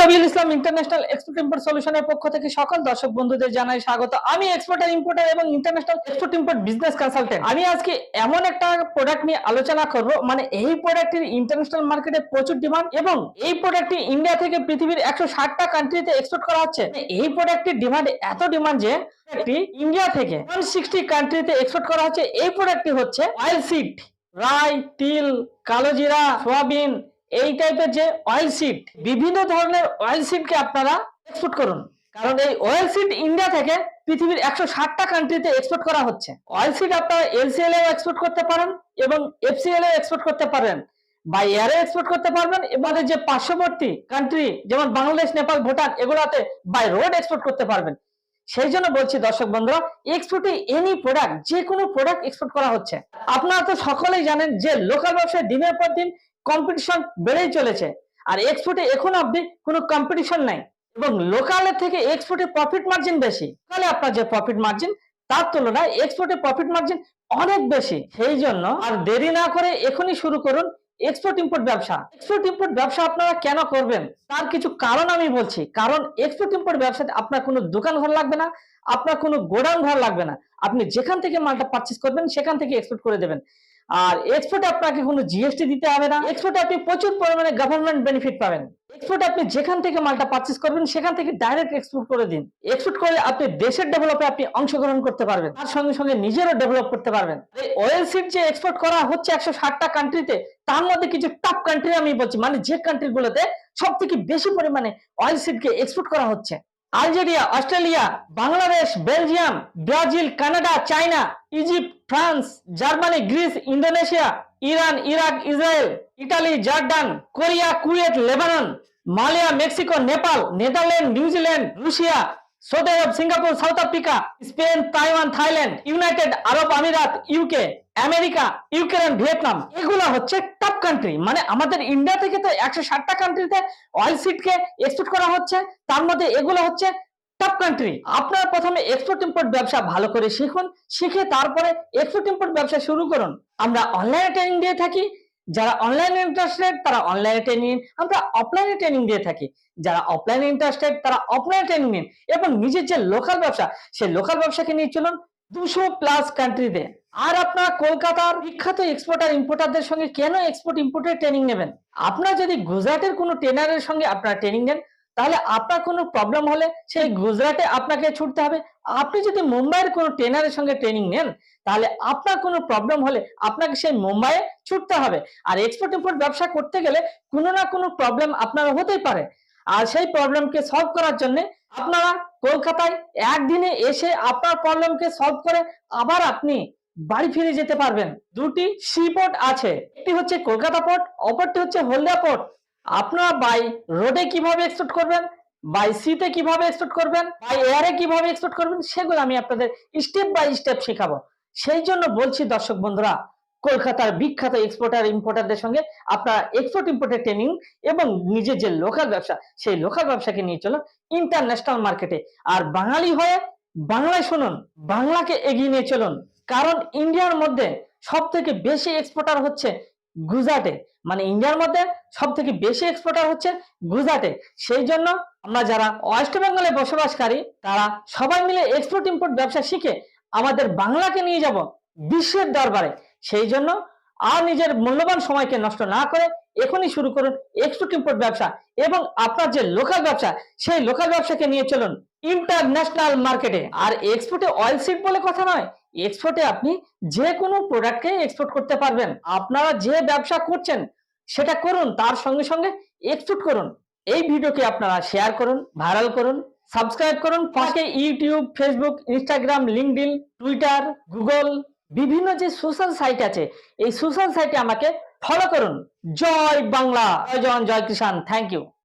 Rabiul Islam international export import সলিউশনের পক্ষ থেকে সকল দর্শক বন্ধুদের জানাই স্বাগত। আমি এক্সপোর্টার ইম্পোর্টার এবং international export import business consultant. আমি আজকে এমন একটা প্রোডাক্ট নিয়ে আলোচনা করব, মানে এই প্রোডাক্টের ইন্টারন্যাশনাল মার্কেটে প্রচুর ডিমান্ড এবং এই প্রোডাক্টটি ইন্ডিয়া থেকে পৃথিবীর 160টা কান্ট্রিতে এক্সপোর্ট করা হচ্ছে। এই প্রোডাক্টের ডিমান্ড এত ডিমান্ড যে ইন্ডিয়া থেকে 160 কান্ট্রিতে এক্সপোর্ট করা হচ্ছে। এই প্রোডাক্টটি হচ্ছে অয়েল সিড, রাই, তিল, কালো জিরা, সোয়াবিন, এই টাইপের যে অয়েল সিড, বিভিন্ন ধরনের অয়েল সিডকে আপনারা এক্সপোর্ট করুন, কারণ এই অয়েল সিড ইন্ডিয়া থেকে পৃথিবীর 160টা কান্ট্রিতে এক্সপোর্ট করা হচ্ছে। অয়েল সিড আপনারা এলসিএল এও এক্সপোর্ট করতে পারেন এবং এফসিএল এও এক্সপোর্ট করতে পারেন, বাই এয়ারে এক্সপোর্ট করতে পারবেন। এবারে যে পার্শ্ববর্তী কান্ট্রি যেমন বাংলাদেশ, নেপাল, ভুটান, এগুলাতে বাই রোড এক্সপোর্ট করতে পারবেন। সেই জন্য বলছি দর্শক বন্ধুরা, এক্সপোর্টে এনি প্রোডাক্ট, যে কোনো প্রোডাক্ট এক্সপোর্ট করা হচ্ছে। আপনারা তো সকলেই জানেন যে লোকাল ব্যবসায় দিনের পর দিন কম্পিটিশন বেড়েই চলেছে, আর এক্সপোর্টে এখন অবধি কোনো কম্পিটিশন নাই এবং লোকালের থেকে এক্সপোর্টে প্রফিট মার্জিন বেশি। তাহলে আপনার যে প্রফিট মার্জিন, তার তুলনায় এক্সপোর্টে প্রফিট মার্জিন অনেক বেশি। সেই জন্য আর দেরি না করে এখনই শুরু করুন এক্সপোর্ট ইম্পোর্ট ব্যবসা। এক্সপোর্ট ইম্পোর্ট ব্যবসা আপনারা কেন করবেন তার কিছু কারণ আমি বলছি। কারণ এক্সপোর্ট ইম্পোর্ট ব্যবসাতে আপনার কোনো দোকান ঘর লাগবে না, আপনার কোনো গোডাউন ঘর লাগবে না। আপনি যেখান থেকে মালটা পারচেজ করবেন সেখান থেকে এক্সপোর্ট করে দেবেন, আর এক্সপোর্টে আপনাকে কোনো জিএসটি দিতে হবে না। এক্সপোর্টে আপনি প্রচুর পরিমাণে গভর্নমেন্ট বেনিফিট পাবেন। এক্সপোর্টে আপনি যেখান থেকে মালটা পারচেজ করবেন সেখান থেকে ডাইরেক্ট এক্সপোর্ট করে দিন। এক্সপোর্ট করে আপনি দেশের ডেভেলপে আপনি অংশগ্রহণ করতে পারবেন, তার সঙ্গে সঙ্গে নিজেরও ডেভেলপ করতে পারবেন। এই অয়েল সিড যে এক্সপোর্ট করা হচ্ছে 160টা কান্ট্রিতে, তার মধ্যে কিছু টপ কান্ট্রি আমি বলছি, মানে যে কান্ট্রিগুলোতে সব থেকে বেশি পরিমাণে অয়েল সিডকে এক্সপোর্ট করা হচ্ছে: Algeria, Australia, Bangladesh, Belgium, Brazil, Canada, China, Egypt, France, Germany, Greece, Indonesia, Iran, Iraq, Israel, Italy, Jordan, Korea, Kuwait, Lebanon, Malaya, Mexico, Nepal, Netherland, New Zealand, Russia, Saudi Arabia, Singapore, South Africa, Spain, Taiwan, Thailand, United Arab Emirates, UK, America, Ukraine, Vietnam, এগুলো হচ্ছে top country. মানে আমাদের India থেকে তো 160টা কান্ট্রিতে oil সিডকে export করা হচ্ছে, তার মধ্যে এগুলো হচ্ছে টপ কান্ট্রি। আপনারা প্রথমে এক্সপোর্ট ইম্পোর্ট ব্যবসা ভালো করে শিখুন, শিখে তারপরে এক্সপোর্ট ইম্পোর্ট ব্যবসা শুরু করুন। আমরা অনলাইনে ট্রেনিং দিয়ে থাকি, যারা অনলাইনে ইন্টারেস্টেড তারা অনলাইনে ট্রেনিং, আমরা অফলাইনে ট্রেনিং দিয়ে থাকি। যারা অফলাইনে ইন্টারেস্টেড তারা অফলাইনে ট্রেনিং নিন এবং নিজের যে লোকাল ব্যবসা, সেই লোকাল ব্যবসাকে নিয়ে চলুন 200+ কান্ট্রিতে। আর আপনারা কলকাতার বিখ্যাত এক্সপোর্টার ইম্পোর্টারদের সঙ্গে কেন এক্সপোর্ট ইম্পোর্টের ট্রেনিং নেবেন? আপনারা যদি গুজরাটের কোনো ট্রেনারের সঙ্গে আপনারা ট্রেনিং নেন, তাহলে আপনার কোনো প্রবলেম হলে সেই গুজরাটে আপনাকে ছুটতে হবে। আপনি যদি মুম্বাইয়ের কোনো ট্রেনারের সঙ্গে ট্রেনিং নেন, তাহলে আপনার কোনো প্রবলেম হলে আপনাকে সেই মুম্বাইয়ে ছুটতে হবে। আর এক্সপোর্ট ইম্পোর্ট ব্যবসা করতে গেলে কোনো না কোনো প্রবলেম আপনার হতেই পারে, আর সেই প্রবলেমকে সলভ করার জন্য আপনারা কলকাতায় একদিনে এসে আপনার প্রবলেমকে সলভ করে আবার আপনি বাড়ি ফিরে যেতে পারবেন। দুটি সি পোর্ট আছে, একটি হচ্ছে কলকাতা পোর্ট, অপরটি হচ্ছে হলদিয়া পোর্ট। আপনারা বাই রোডে কিভাবে এক্সপোর্ট করবেন, বাই সিতে কিভাবে এক্সপোর্ট করবেন, বাই এয়ারে কিভাবে এক্সপোর্ট করবেন, সেগুলো আমি আপনাদের স্টেপ বাই স্টেপ শেখাবো। সেই জন্য বলছি দর্শক বন্ধুরা, কলকাতার বিখ্যাত এক্সপোর্টার ইম্পোর্টারদের সঙ্গে আপনারা এক্সপোর্ট ইম্পোর্টের ট্রেনিং এবং নিজের যে লোকাল ব্যবসা, সেই লোকাল ব্যবসাকে নিয়ে চলুন ইন্টারন্যাশনাল মার্কেটে। আর বাঙালি হয়ে বাংলায় শুনুন, বাংলাকে এগিয়ে নিয়ে চলুন। কারণ ইন্ডিয়ার মধ্যে সব থেকে বেশি এক্সপোর্টার হচ্ছে গুজরাটে, মানে ইন্ডিয়ার মধ্যে সব থেকে বেশি এক্সপোর্টার হচ্ছে গুজরাটে। সেই জন্য আমরা যারা ওয়েস্ট বেঙ্গলে বসবাসকারী, তারা সবাই মিলে এক্সপোর্ট ইম্পোর্ট ব্যবসা শিখে আমাদের বাংলাকে নিয়ে যাব বিশ্বের দরবারে। সেই জন্য আর নিজের মূল্যবান সময়কে নষ্ট না করে এখনই শুরু করুন এক্সপোর্ট ইম্পোর্ট ব্যবসা এবং আপনার যে লোকাল ব্যবসা, সেই লোকাল ব্যবসাকে নিয়ে চলুন ইন্টারন্যাশনাল মার্কেটে। আর এক্সপোর্টে অয়েল সিড বলে কথা নয়, এক্সপোর্টে আপনি যে কোনো প্রোডাক্টকে এক্সপোর্ট করতে পারবেন। আপনারা যে ব্যবসা করছেন সেটা করুন, তার সঙ্গে সঙ্গে এক্সপোর্ট করুন। এই ভিডিওকে আপনারা শেয়ার করুন, ভাইরাল করুন, সাবস্ক্রাইব করুন। পাশে YouTube, Facebook, Instagram, LinkedIn, Twitter, Google, বিভিন্ন যে সোশ্যাল সাইট আছে, এই সোশ্যাল সাইটে আমাকে ফলো করুন। জয় বাংলা, জয় জওয়ান, জয় কিষান। Thank you.